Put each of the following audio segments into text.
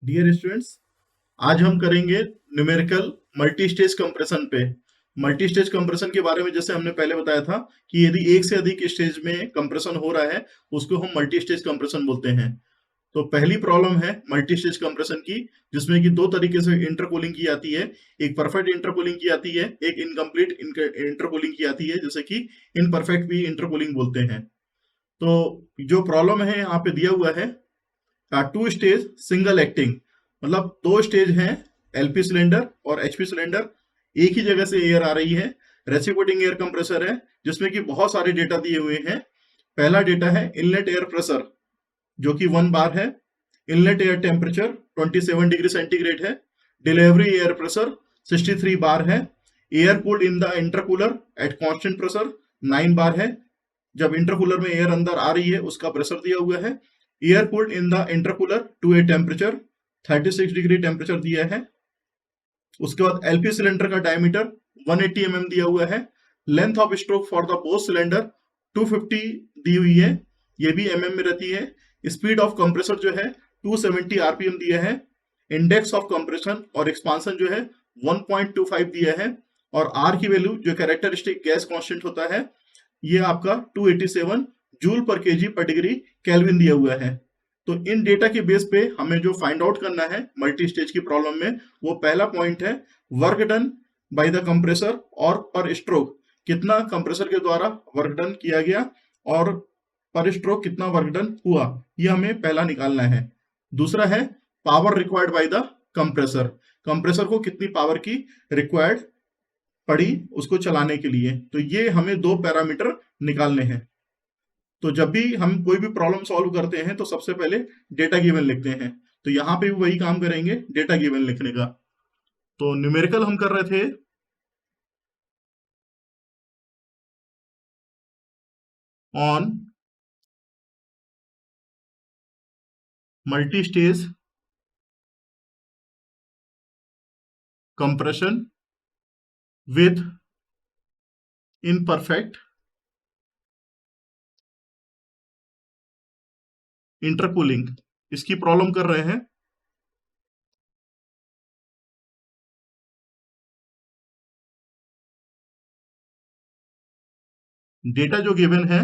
Dear students, आज हम करेंगे न्यूमेरिकल मल्टी स्टेज कंप्रेशन पे। मल्टी स्टेज कंप्रेशन के बारे में जैसे हमने पहले बताया था कि यदि एक से अधिक स्टेज में कंप्रेशन हो रहा है उसको हम मल्टी स्टेज कंप्रेशन बोलते हैं। तो पहली प्रॉब्लम है मल्टी स्टेज कंप्रेशन की, जिसमें कि दो तरीके से इंटरकूलिंग की जाती है। एक परफेक्ट इंटरकूलिंग की जाती है, एक इनकम्प्लीट इंटरकूलिंग की जाती है, जैसे कि इनपरफेक्ट भी इंटरकूलिंग बोलते हैं। तो जो प्रॉब्लम है यहाँ पे दिया हुआ है, टू स्टेज सिंगल एक्टिंग, मतलब दो स्टेज हैं, एलपी सिलेंडर और एचपी सिलेंडर, एक ही जगह से एयर आ रही है। रेसिप्रोकेटिंग एयर कंप्रेसर है जिसमें कि बहुत सारे डेटा दिए हुए हैं। पहला डेटा है इनलेट एयर प्रेशर, जो कि 1 बार है। Inlet air temperature 27 degree centigrade है। डिलीवरी एयर प्रेशर 63 बार है। Air cooled in the intercooler at constant pressure 9 बार है। जब इंटरकूलर में एयर अंदर आ रही है उसका प्रेशर दिया हुआ है। Air cooled in the intercooler to a temperature 36 degree temperature दिया है। उसके बाद एलपी सिलेंडर का डायमीटर 180 mm दिया हुआ है। Length of stroke for the both cylinder 250 दी हुई है, ये भी mm में रहती है। स्पीड ऑफ कंप्रेसर जो है 270 rpm दिया है। इंडेक्स ऑफ कंप्रेशन और एक्सपांसन जो है 1.25 दिया है। और आर की वैल्यू जो कैरेक्टरिस्टिक गैस कांस्टेंट होता है, ये आपका 287 जूल पर केजी पर डिग्री केल्विन दिया हुआ है। तो इन डेटा के बेस पे हमें जो फाइंड आउट करना है मल्टी स्टेज की प्रॉब्लम में, वो पहला पॉइंट है work done by the compressor और पर स्ट्रोक, कितना कंप्रेसर के द्वारा वर्क डन किया गया और पर स्ट्रोक कितना वर्क डन हुआ, ये हमें पहला निकालना है। दूसरा है power required by the compressor, compressor को कितनी पावर की रिक्वायर्ड पड़ी उसको चलाने के लिए। तो ये हमें दो पैरामीटर निकालने हैं। तो जब भी हम कोई भी प्रॉब्लम सॉल्व करते हैं तो सबसे पहले डेटा गिवन लिखते हैं। तो यहाँ पे भी वही काम करेंगे, डेटा गिवन लिखने का। तो न्यूमेरिकल हम कर रहे थे on multi stage compression with imperfect intercooling, इसकी प्रॉब्लम कर रहे हैं। डेटा जो गिवन है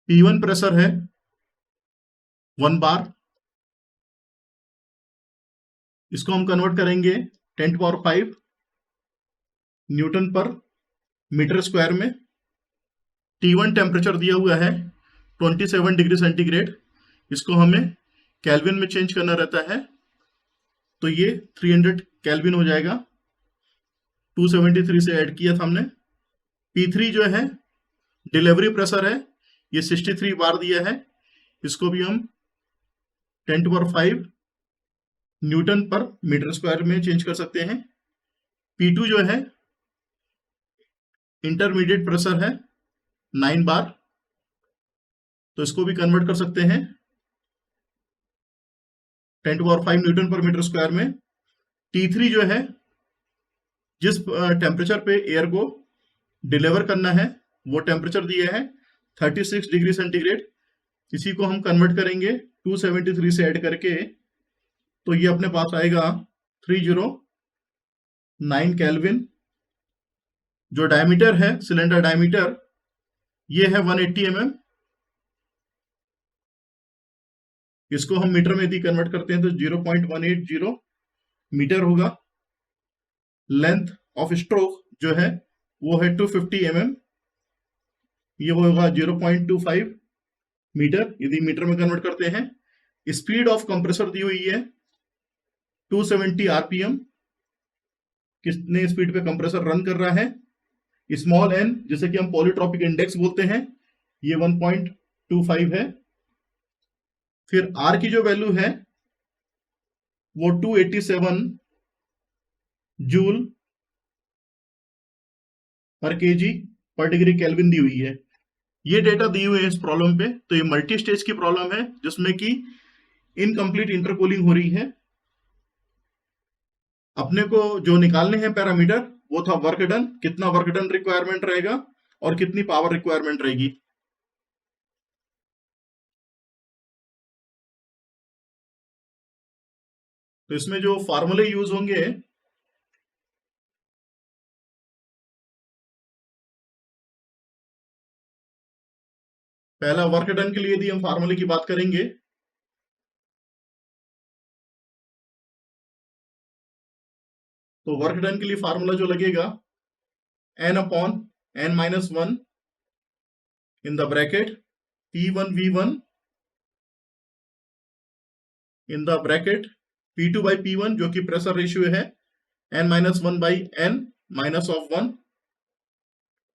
P1 प्रेशर है 1 बार, इसको हम कन्वर्ट करेंगे 10⁵ न्यूटन पर मीटर स्क्वायर में। T1 टेम्परेचर दिया हुआ है 27 डिग्री सेंटीग्रेड, इसको हमें केल्विन में चेंज करना रहता है। तो ये 300 केल्विन हो जाएगा, 273 से ऐड किया था हमने। P3 जो है डिलीवरी प्रेशर है, ये 63 बार दिया है, इसको भी हम 10⁵ न्यूटन पर मीटर स्क्वायर में चेंज कर सकते हैं। P2 जो है इंटरमीडिएट प्रेशर है 9 बार, तो इसको भी कन्वर्ट कर सकते हैं 10⁵ न्यूटन पर मीटर स्क्वायर में। T3 जो है जिस टेम्परेचर पे एयर को डिलीवर करना है वो टेम्परेचर दिया है 36 डिग्री सेंटीग्रेड, इसी को हम कन्वर्ट करेंगे 273 से ऐड करके, तो ये अपने पास आएगा 309 केल्विन। जो डायमीटर है सिलेंडर डायमीटर, ये है 180 mm, इसको हम मीटर में यदि कन्वर्ट करते हैं तो 0.180 मीटर होगा। लेंथ ऑफ स्ट्रोक जो है वो है 250 mm, ये होगा 0.25 मीटर यदि मीटर में कन्वर्ट करते हैं। स्पीड ऑफ कंप्रेसर दी हुई है 270 rpm, कितने स्पीड पे कंप्रेसर रन कर रहा है। स्मॉल n जिसे कि हम पॉलीट्रॉपिक इंडेक्स बोलते हैं, ये 1.25 है। फिर R की जो वैल्यू है वो 287 जूल पर केजी पर डिग्री केल्विन दी हुई है। ये डेटा दी हुई है इस प्रॉब्लम पे। तो ये मल्टी स्टेज की प्रॉब्लम है जिसमें कि इनकम्प्लीट इंटरकूलिंग हो रही है। अपने को जो निकालने हैं पैरामीटर, वो था वर्क डन, कितना वर्क डन रिक्वायरमेंट रहेगा और कितनी पावर रिक्वायरमेंट रहेगी। तो इसमें जो फार्मूले यूज होंगे, पहला वर्क डन के लिए यदि हम फार्मूले की बात करेंगे, तो वर्क डन के लिए फार्मूला जो लगेगा n/n-1 in the bracket P1V1 in the bracket P2/P1 जो कि प्रेशर रेशियो है n-1/n -1,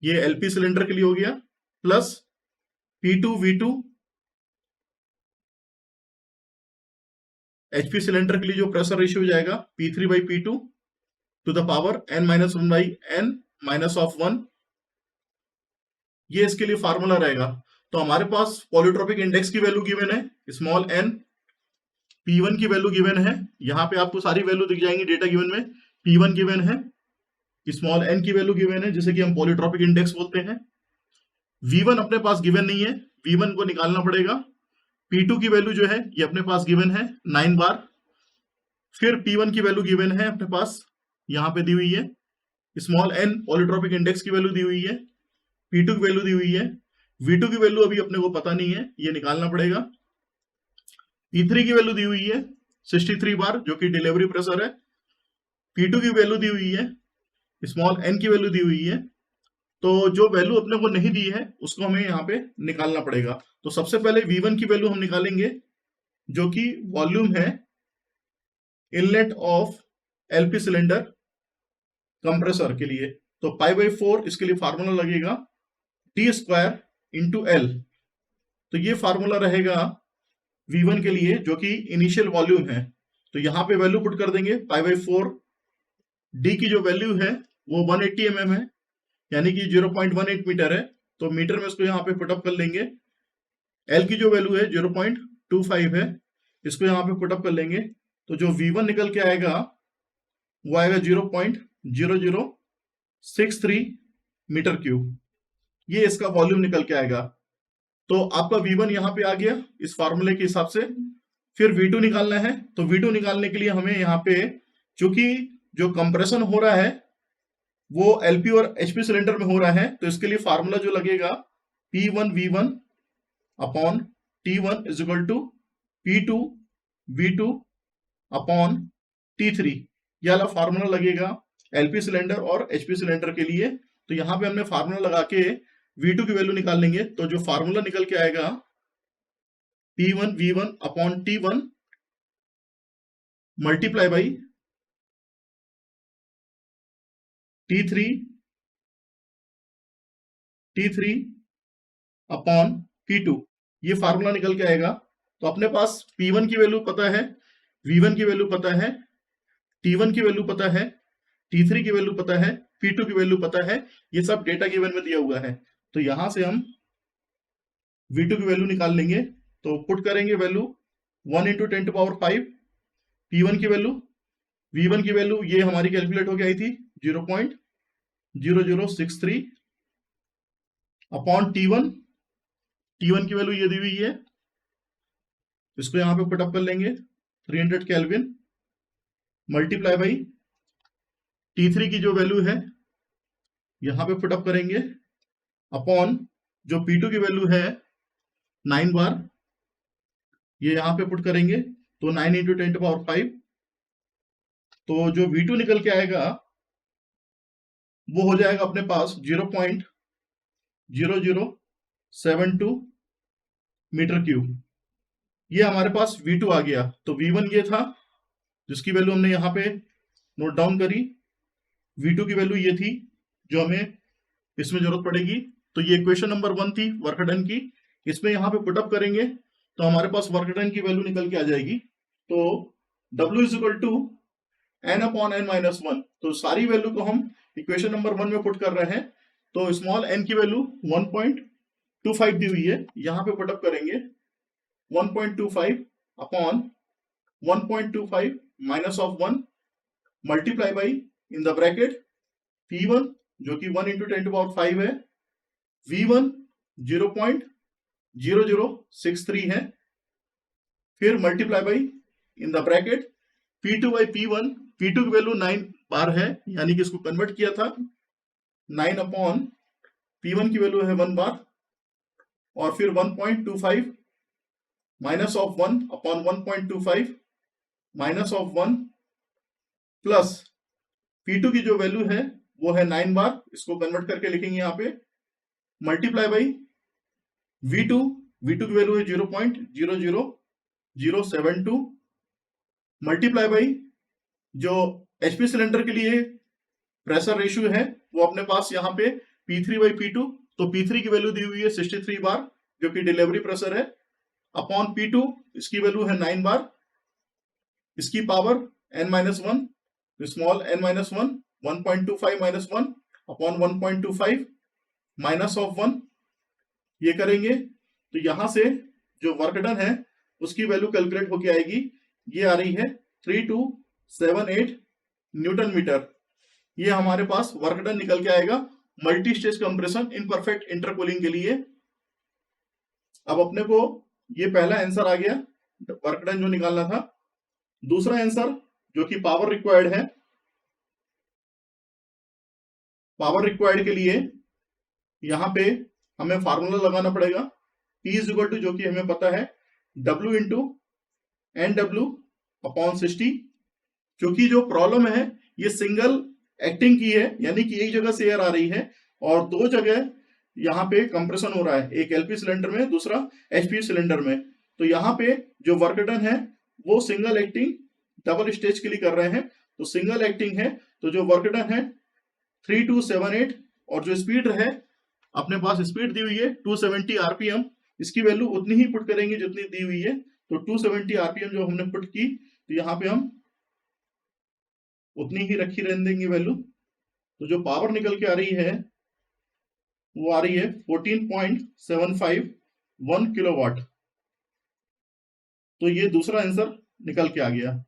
ये एलपी सिलेंडर के लिए हो गया, प्लस P2V2 एचपी सिलेंडर के लिए जो प्रेशर रेशियो हो जाएगा P3/P2 to the power n-1/n -1, ये इसके लिए फार्मूला रहेगा। तो हमारे पास पॉलीट्रोपिक इंडेक्स की वैल्यू गिवन है, स्मॉल n, P1 की वैल्यू गिवन है, यहाँ पे आपको सारी वैल्यू दिख जाएंगी डेटा गिवन में। P1 गिवन है, स्मॉल n की वैल्यू गिवन है जिसे कि हम पॉलीट्रोपिक इंडेक्स बोलते हैं। V1 अपने पास गिवन नहीं है, V1 को निकालना पड़ेगा। P2 की वैल्यू जो है ये अपने पास गिवन है 9 बार। फिर P1 की वैल्यू गिवन है अपने पास, यहाँ पे दी हुई है। स्मॉल n पॉलीट्रोपिक इंडेक्स की वैल्यू दी हुई है, P2 की वैल्यू दी हुई है। V2 की वैल्यू अभी अपने को पता नहीं है, ये निकालना पड़ेगा। P3 की वैल्यू दी हुई है 63 बार जो कि डिलीवरी प्रेशर है। P2 की वैल्यू दी हुई है, स्मॉल n की वैल्यू दी हुई है। तो जो वैल्यू अपने को नहीं दी है उसको हमें यहाँ पे निकालना पड़ेगा। तो सबसे पहले V1 की वैल्यू हम निकालेंगे जो कि वॉल्यूम है inlet of LP cylinder compressor के लिए। तो π/4 इसके लिए फार्मूला लगेगा T² × L। तो ये फार्मूला रहेगा V1 के लिए जो कि इनिशियल वॉल्यूम है। तो यहाँ पे वैल्यू पुट कर देंगे π/4। D की जो वैल्यू है वो 180 mm है, यानी कि 0.18 मीटर है। तो मीटर में इसको यहाँ पे पुटअप कर लेंगे। L की जो वैल्यू है 0.25 है, इसको यहाँ पे पुटअप कर लेंगे। तो जो V1 निकल के आएगा वो आएगा 0.0063 मीटर क्यूब, ये इसका वॉल्यूम निकल के आएगा। तो आपका V1 यहाँ पे आ गया इस फार्मूले के हिसाब से। फिर V2 निकालना है, तो V2 निकालने के लिए हमें यहाँ पे चूंकि जो कंप्रेशन हो रहा है वो एलपी और एचपी सिलेंडर में हो रहा है, तो इसके लिए फार्मूला जो लगेगा P1V1 upon T1 is equal to P2V2 upon T3, ये वाला फार्मूला लगेगा एलपी सिलेंडर और एचपी सिलेंडर के लिए। तो यहाँ पे हमने फार्मूला लगा के V2 की वैल्यू निकाल लेंगे। तो जो फार्मूला निकल के आएगा P1V1 upon T1 multiply by T3 upon P2, ये फार्मूला निकल के आएगा। तो अपने पास P1 की वैल्यू पता है, V1 की वैल्यू पता है, T1 की वैल्यू पता है, T3 की वैल्यू पता है, P2 की वैल्यू पता है, ये सब डेटा गिवन में दिया हुआ है। तो यहां से हम V2 की वैल्यू निकाल लेंगे। तो पुट करेंगे वैल्यू 1 × 10⁵ P1 की वैल्यू, V1 की वैल्यू ये हमारी कैलकुलेट होके आई थी 0.0063 अपॉन T1 की वैल्यू ये दी हुई है, इसको यहां पे पुटअप कर लेंगे 300 केल्विन मल्टीप्लाई बाई T3 की जो वैल्यू है यहां पे पुटअप करेंगे अपॉन जो P2 की वैल्यू है 9 बार, ये यहां पे पुट करेंगे तो 9 × 10⁵। तो जो V2 निकल के आएगा वो हो जाएगा अपने पास 0.0072 मीटर क्यूब, ये हमारे पास V2 आ गया। तो V1 ये था जिसकी वैल्यू हमने यहाँ पे नोट डाउन करी, V2 की वैल्यू ये थी जो हमें इसमें जरूरत पड़ेगी। तो ये इक्वेशन नंबर 1 थी वर्क डन की, इसमें यहाँ पे पुटअप करेंगे तो हमारे पास वर्क डन की वैल्यू निकल के आ जाएगी। तो W is equal to n/n-1, तो सारी वैल्यू को हम इक्वेशन नंबर 1 में पुट कर रहे हैं। तो स्मॉल n की वैल्यू 1.25 दी हुई है, यहाँ पे पुटअप करेंगे 1.25 upon 1.25 -1 multiply by in the bracket P1 जो कि 1 × 10⁵ है, V1 0.0063 है, फिर multiply by in the bracket P2 by P1, P2 की वैल्यू 9 बार है, यानी कि इसको कन्वर्ट किया था 9 अपॉन P1 की वैल्यू है 1 बार, और फिर 1.25 minus of 1 upon 1.25 minus of 1 plus P2 की जो वैल्यू है वो है 9 बार, इसको कन्वर्ट करके लिखेंगे यहाँ पे, मल्टीप्लाई बाई V2, V2 की वैल्यू है 0.00072 मल्टीप्लाई बाई जो HP सिलेंडर के लिए प्रेशर रेशियो है वो अपने पास यहाँ पे P3 बाई P2, तो P3 की वैल्यू दी हुई है 63 बार जो कि डिलीवरी प्रेशर है, अपॉन P2 इसकी वैल्यू है 9 बार, इसकी power n-1, small n-1, 1.25 minus 1 upon 1.25 minus of 1, ये करेंगे तो यहां से जो वर्क डन है उसकी वैल्यू कैलकुलेट होके आएगी, ये आ रही है 3278 न्यूटन मीटर। ये हमारे पास वर्क डन निकल के आएगा multi stage compression in perfect intercooling के लिए। अब अपने को ये पहला आंसर आ गया वर्क डन जो निकालना था। दूसरा आंसर जो कि पावर रिक्वायर्ड है, पावर रिक्वायर्ड के लिए यहां पे हमें फार्मूला लगाना पड़ेगा, P इज इक्वल टू जो कि हमें पता है W इंटू NW अपॉन 60, क्योंकि जो प्रॉब्लम है ये सिंगल एक्टिंग की है, यानी कि एक जगह से एयर आ रही है और दो जगह यहाँ पे कंप्रेशन हो रहा है, एक LP सिलेंडर में दूसरा HP सिलेंडर में। तो यहाँ पे जो वर्क डन है वो सिंगल एक्टिंग डबल स्टेज के लिए कर रहे हैं, तो सिंगल एक्टिंग है तो जो वर्क डन है 3278, और जो स्पीड है अपने पास स्पीड दी हुई है 270 RPM, इसकी वैल्यू उतनी ही पुट करेंगे जितनी दी हुई है, तो 270 RPM जो हमने पुट की तो यहाँ पे हम उतनी ही रखी रहने देंगे वैल्यू। तो जो पावर निकल के आ रही है वो आ रही है 14.751 किलोवाट। तो ये दूसरा आंसर निकल के आ गया।